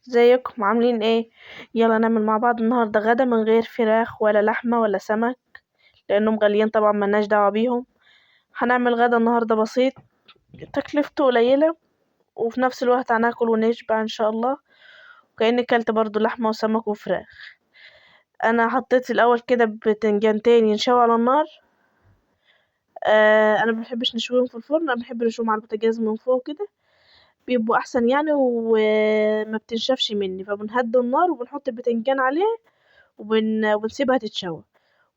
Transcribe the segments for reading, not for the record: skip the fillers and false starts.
ازيكم عاملين ايه؟ يلا نعمل مع بعض النهارده غدا من غير فراخ ولا لحمه ولا سمك، لانهم غاليين طبعا ملناش دعوه بيهم. هنعمل غدا النهارده بسيط، تكلفته قليله، وفي نفس الوقت هناكل ونشبع ان شاء الله، وكأني كلت برضو لحمه وسمك وفراخ. انا حطيت الاول كده بتنجانتين ينشوي على النار. انا مبحبش نشويهم في الفرن، انا بحب نشويهم على البوتاجاز من فوق كده، بيبقوا احسن يعني وما بتنشفش مني. فبنهدي النار وبنحط البتنجان عليه وبنسيبها تتشوى.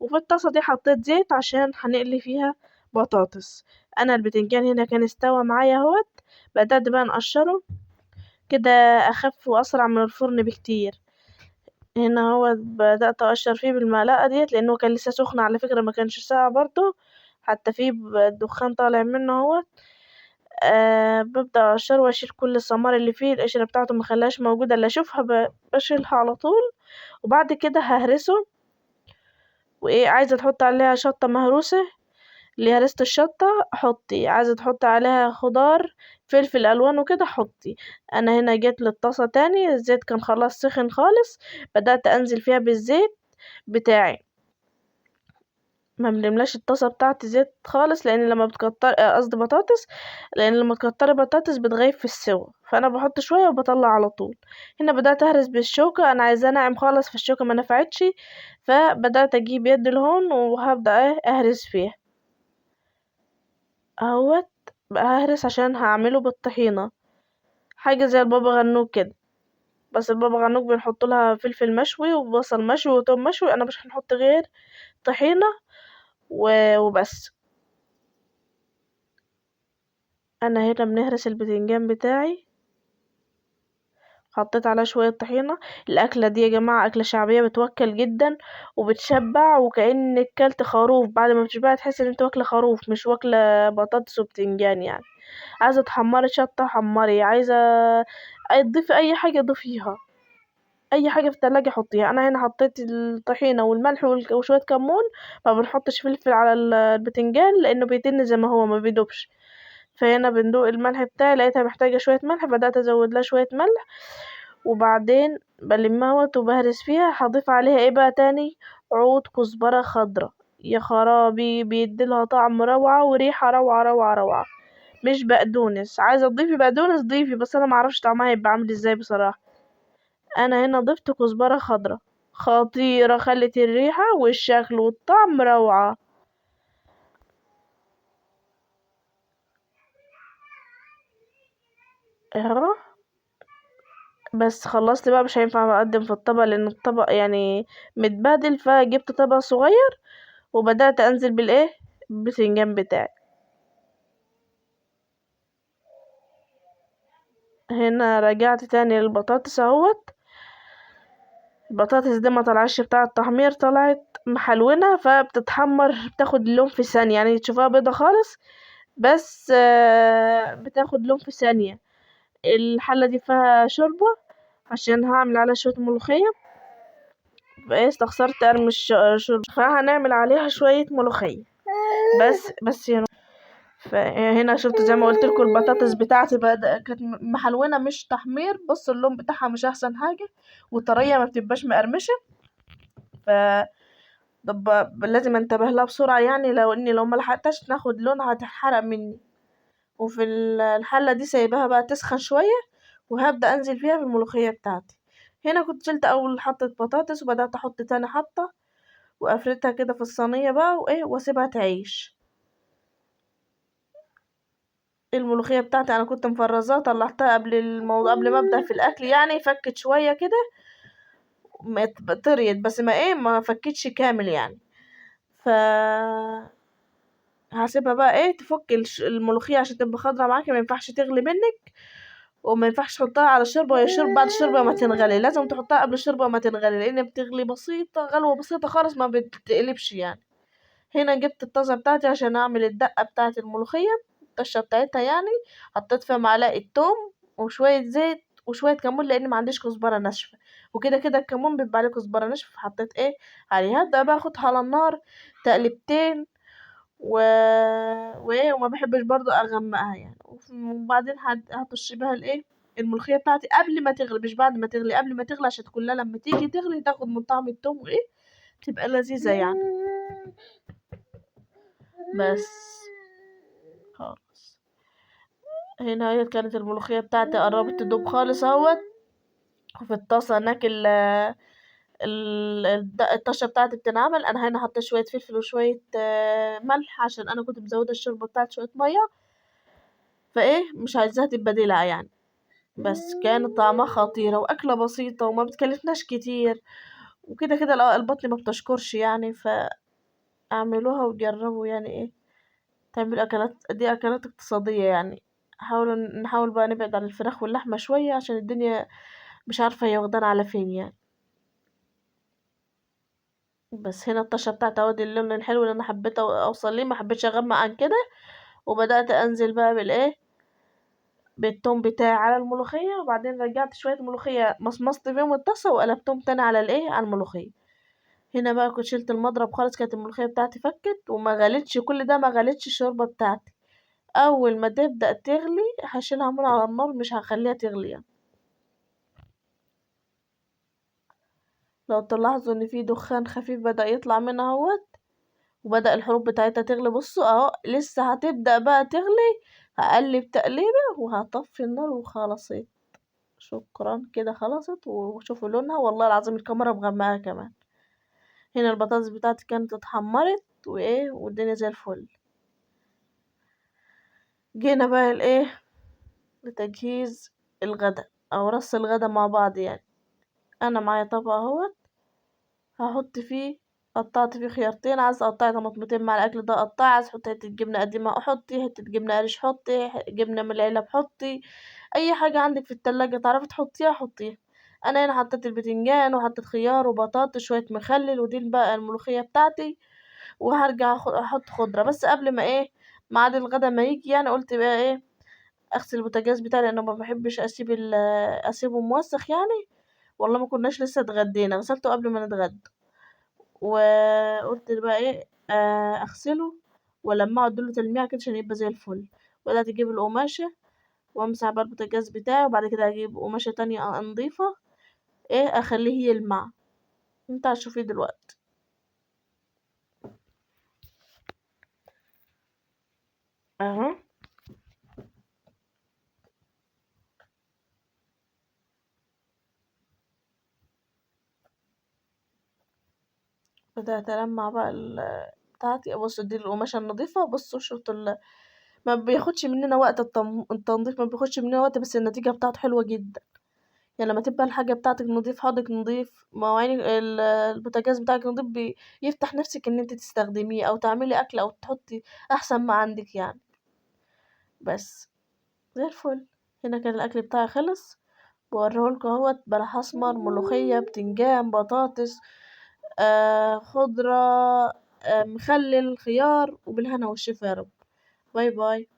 وفي الطاسة دي حطيت زيت عشان هنقلي فيها بطاطس. انا البتنجان هنا كان استوى معايا اهوت، بدأت بقى نقشره كده، اخف واسرع من الفرن بكتير. هنا هو بدأت اقشر فيه بالمعلقة ديت لانه كان لسه سخن على فكرة، ما كانش ساقع برضه، حتى فيه الدخان طالع منه اهوت. ببدأ اقشره واشيل كل الثمار اللي فيه، القشرة بتاعته مخليهاش موجودة، اللي اشوفها بشيلها على طول. وبعد كده ههرسه، وايه عايزة تحط عليها شطة مهروسة، اللي هرسة الشطة حطي، عايزة تحطي عليها خضار فلفل الوان وكده حطي. انا هنا جيت للطاسة تاني، الزيت كان خلاص سخن خالص، بدأت انزل فيها بالزيت بتاعي. ما بنملاش الطاسة بتاعتي زيت خالص، لان لما بتكتر قصدي بطاطس، لان لما تكتري بطاطس بتغيب في السوا، فانا بحط شوية وبطلع على طول. هنا بدأت اهرس بالشوكة، انا عايزاه ناعم خالص، في الشوكة ما نفعتش، فبدأت اجيب يد الهون وهبدأ اهرس فيها اهوت. بقى ههرس عشان هعمله بالطحينة، حاجة زي البابا غنوج كده، بس البابا غنوج بنحط لها فلفل مشوي وبصل مشوي وتوم مشوي، انا مش هنحط غير طحينة وبس. انا هنا بنهرس البتنجان بتاعي، حطيت عليها شوية طحينة. الأكلة دي يا جماعة أكلة شعبية بتوكل جدا وبتشبع، وكأنك كلت خروف، بعد ما بتشبعي تحسي ان انت واكلة خروف مش واكلة بطاطس وبتنجان يعني. عايزة تحمري شطة حمري، عايزة تضيفي أي حاجة ضيفيها، أي حاجة في التلاجة حطيها. أنا هنا حطيت الطحينة والملح وشوية كمون، ما بنحطش فلفل على البتنجان لأنه بيتن زي ما هو ما بيدوبش. فهنا بندوق الملح بتاعي، لقيتها محتاجة شوية ملح، بدأت أزود لها شوية ملح. وبعدين بلمها وبهرس فيها، هضيف عليها ايه بقى تاني؟ عود كزبرة خضرة، يا خرابي بيديلها طعم روعة وريحة روعة روعة روعة. مش بقدونس، عايزة تضيفي بقدونس ضيفي، بس انا معرفش طعمها يبقى عامل ازاي بصراحة. انا هنا ضفت كزبرة خضرة خطيرة، خلت الريحة والشكل والطعم روعة اهو. بس خلصت بقى، مش هينفع اقدم في الطبق لان الطبق يعني متبهدل، فجبت طبق صغير وبدأت انزل بالايه، بالبتنجان بتاعي. هنا رجعت تاني للبطاطس اهوت. البطاطس دي ما طلعش بتاع التحمير، طلعت محلونة فبتتحمر، بتاخد لون في ثانية، يعني تشوفها بيضة خالص بس بتاخد لون في ثانية. الحلة دي فيها شوربة عشان هعمل عليها شوية ملوخية، بقى استخسرت ارمي شوربة، فهنعمل عليها شوية ملوخية بس يا. فهنا شفت زي ما قلت لكم البطاطس بتاعتي كانت محلونة مش تحمير، بص اللون بتاعها مش احسن حاجة، وطرية ما بتبقاش مقرمشة. ف لازم انتبه لها بسرعة، يعني لو ما لحقتش تاخد لونها هتتحرق مني. وفي الحلة دي سايباها بقى تسخن شوية، وهبدأ انزل فيها بالملوخية بتاعتي. هنا كنت شلت اول حطة بطاطس وبدأت احط تاني حطة، وافردها كده في الصينية بقى وايه واسيبها تعيش. الملوخية بتاعتي انا كنت مفرزاها، طلعتها قبل الموضوع، قبل ما ابدأ في الاكل يعني، فكت شوية كده، طريت بس ما فكتش كامل يعني. ف هسيبها بقى ايه تفك الملوخية عشان تبقى خضرا معاكي، ما ينفعش تغلي منك، وما ينفعش تحطها على الشوربة وهي الشوربة بعد الشوربة ما تنغلي، لازم تحطها قبل الشوربة ما تنغلي، لان بتغلي بسيطة، غلوة بسيطة خالص ما بتقلبش يعني. هنا جبت الطاسة بتاعتي عشان اعمل الدقة بتاعة الملوخية، الطشة بتاعتها يعني. حطيت فيها معلقة توم وشوية زيت وشوية كمون، لان ما عنديش كزبرة ناشفة، وكده كده الكمون بيبقى عليه كزبرة ناشفة، فحطيت ايه عليها. هبدأ بقى اخدها على النار تقلبتين و... وايه، وما بحبش برضو اغمقها يعني. وبعدين هطش بها الايه، الملوخية بتاعتي قبل ما تغلي، مش بعد ما تغلي، قبل ما تغلي، عشان كلها لما تيجي تغلي تاخد من طعم التوم وايه، تبقى لذيذة يعني. بس خلاص، هنا هي كانت الملوخية بتاعتي قربت تدوب خالص اهوت. وفي الطاسة هناك الطشة بتاعتي بتنعمل. انا هنا حطيت شوية فلفل وشوية ملح، عشان انا كنت مزودة الشوربة بتاعتي شوية مية، فايه مش عايزاها تبقى دلع يعني. بس كانت طعمها خطيرة وأكلة بسيطة وما بتكلفناش كتير، وكده كده البطن ما بتشكرش يعني. فاعملوها وجربوا يعني ايه، تعملوا أكلات، دي أكلات اقتصادية يعني. نحاول بقى نبعد عن الفراخ واللحمة شوية، عشان الدنيا مش عارفة هي واخدانا على فين يعني. بس هنا الطشة بتاعت اهو، دي اللون الحلو اللي انا حبيت اوصل ليه، ما حبيتش اغمق عن كده. وبدأت انزل بقى بالايه، بالثوم بتاعي على الملوخية، وبعدين رجعت شوية ملوخية مصمصت فيهم الطاسة وقلبتهم تاني على الايه، على الملوخية. هنا بقى كنت شلت المضرب خالص، كانت الملوخية بتاعتي فكت وما غلتش، كل ده ما غلتش الشوربة بتاعتي. اول ما تبدأ تغلي هشيلها من على النار، مش هخليها تغلي يعني. لو تلاحظوا ان في دخان خفيف بدأ يطلع منها اهوت، وبدأ الحروب بتاعتها تغلي. بصوا اهو لسه هتبدأ بقى تغلي، هقلب تقليبة وهطفي النار وخلصت. شكرا كده خلصت. وشوفوا لونها، والله العظيم الكاميرا مغمقة كمان. هنا البطاطس بتاعتي كانت اتحمرت وايه، والدنيا زي الفل. جينا بقى الايه، لتجهيز الغدا او رص الغدا مع بعض يعني. انا معايا طبق اهوت، هحط فيه، قطعت فيه خيارتين، عايز اقطعي طماطمتين مع الاكل ده قطعي، عايز حطي حته جبنه قديمه حطي، حته جبنه قريش حطي، جبنه من العلب حطي، اي حاجه عندك في التلاجة تعرفي تحطيها حطيها. انا هنا حطيت البتنجان وحطيت خيار وبطاطس شويه مخلل، ودي بقى الملوخيه بتاعتي. وهرجع احط خضره. بس قبل ما ايه، ميعاد الغدا ما يجي يعني، قلت بقى ايه، اغسل البوتاجاز بتاعي، لانه ما بحبش اسيبه موسخ يعني. والله ما كناش لسه اتغدينا، غسلته قبل ما نتغدى. وقلت بقى ايه، اغسله ولما اديله تلميعه كده عشان يبقى زي الفل. بدأت اجيب القماشة وامسح بقى البوتاجاز بتاعي، وبعد كده اجيب قماشة تانية نضيفة، ايه اخليه يلمع. انت هتشوفيه دلوقتي اهو. بدأت ألمع بقى بتاعتي. بص دي القماشة النظيفة، بصوا شفتوا ما بياخدش مننا وقت التنظيف ما بياخدش مننا وقت، بس النتيجة بتاعته حلوة جدا يعني. لما تبقى الحاجة بتاعتك نظيف، حوضك نظيف، مواعين البوتاجاز بتاعك نظيف، بيفتح نفسك ان انت تستخدميه او تعملي اكل او تحطي احسن ما عندك يعني. بس زي الفل. هنا كان الاكل بتاعي خلص، بوريهولكوا اهوت. بلح اسمر، ملوخية، بتنجان، بطاطس، خضرة، مخلل، خيار، وبالهنا والشفا يا رب. باي باي.